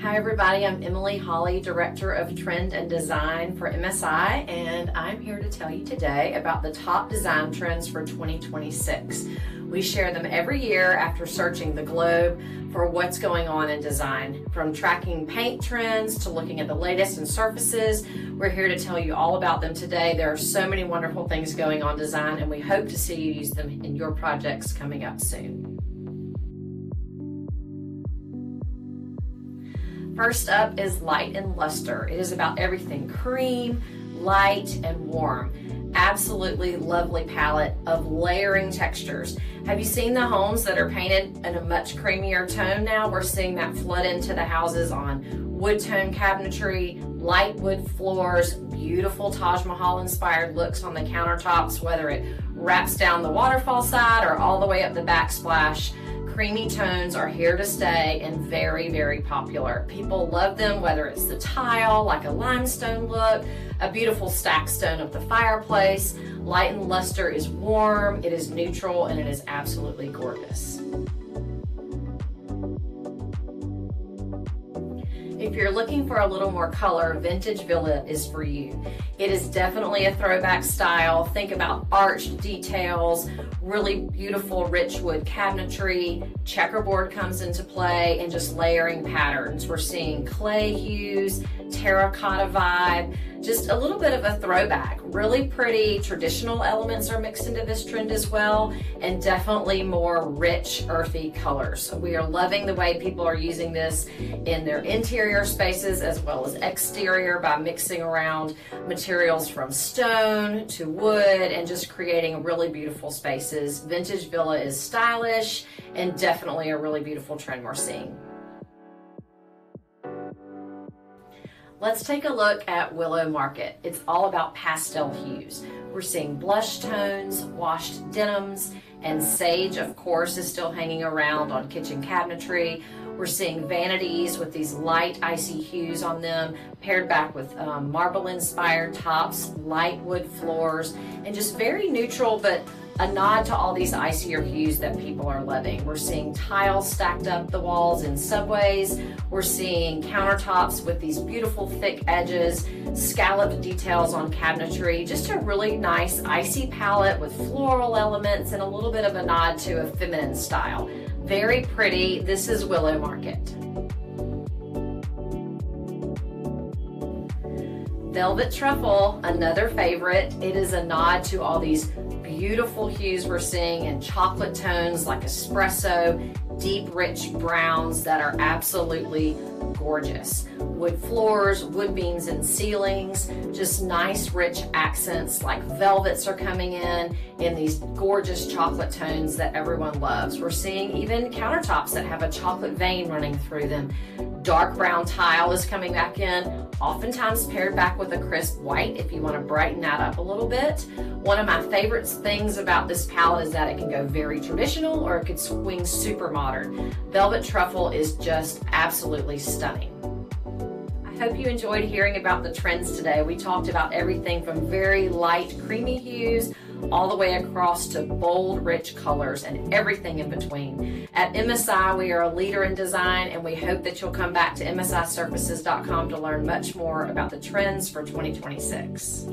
Hi everybody, I'm Emily Hawley, Director of Trend and Design for MSI, and I'm here to tell you today about the top design trends for 2026. We share them every year after searching the globe for what's going on in design. From tracking paint trends to looking at the latest in surfaces, we're here to tell you all about them today. There are so many wonderful things going on in design, and we hope to see you use them in your projects coming up soon. First up is light and luster. It is about everything cream, light, and warm. Absolutely lovely palette of layering textures. Have you seen the homes that are painted in a much creamier tone now? We're seeing that flood into the houses on wood tone cabinetry, light wood floors, beautiful Taj Mahal inspired looks on the countertops, whether it wraps down the waterfall side or all the way up the backsplash. Creamy tones are here to stay and very, very popular. People love them, whether it's the tile, like a limestone look, a beautiful stack stone of the fireplace. Light and luster is warm, it is neutral, and it is absolutely gorgeous. If you're looking for a little more color, Vintage Villa is for you. It is definitely a throwback style. Think about arched details, really beautiful rich wood cabinetry, checkerboard comes into play, and just layering patterns. We're seeing clay hues, terracotta vibe, just a little bit of a throwback. Really pretty traditional elements are mixed into this trend as well, and definitely more rich, earthy colors. So we are loving the way people are using this in their interior spaces as well as exterior by mixing around materials from stone to wood and just creating really beautiful spaces. Vintage Villa is stylish and definitely a really beautiful trend we're seeing. Let's take a look at Willow Market. It's all about pastel hues. We're seeing blush tones, washed denims, and sage, of course, is still hanging around on kitchen cabinetry. We're seeing vanities with these light icy hues on them, paired back with marble-inspired tops, light wood floors, and just very neutral, but a nod to all these icier hues that people are loving. We're seeing tiles stacked up the walls in subways. We're seeing countertops with these beautiful thick edges, scalloped details on cabinetry, just a really nice icy palette with floral elements and a little bit of a nod to a feminine style. Very pretty. This is Willow Market. Velvet Truffle, another favorite. It is a nod to all these beautiful hues we're seeing in chocolate tones like espresso, deep rich browns that are absolutely gorgeous. Wood floors, wood beams and ceilings, just nice rich accents like velvets are coming in these gorgeous chocolate tones that everyone loves. We're seeing even countertops that have a chocolate vein running through them. Dark brown tile is coming back in, oftentimes paired back with a crisp white if you want to brighten that up a little bit. One of my favorite things about this palette is that it can go very traditional or it could swing super modern. Velvet Truffle is just absolutely stunning. I hope you enjoyed hearing about the trends today. We talked about everything from very light, creamy hues all the way across to bold, rich colors and everything in between. At MSI, we are a leader in design, and we hope that you'll come back to MSIsurfaces.com to learn much more about the trends for 2026.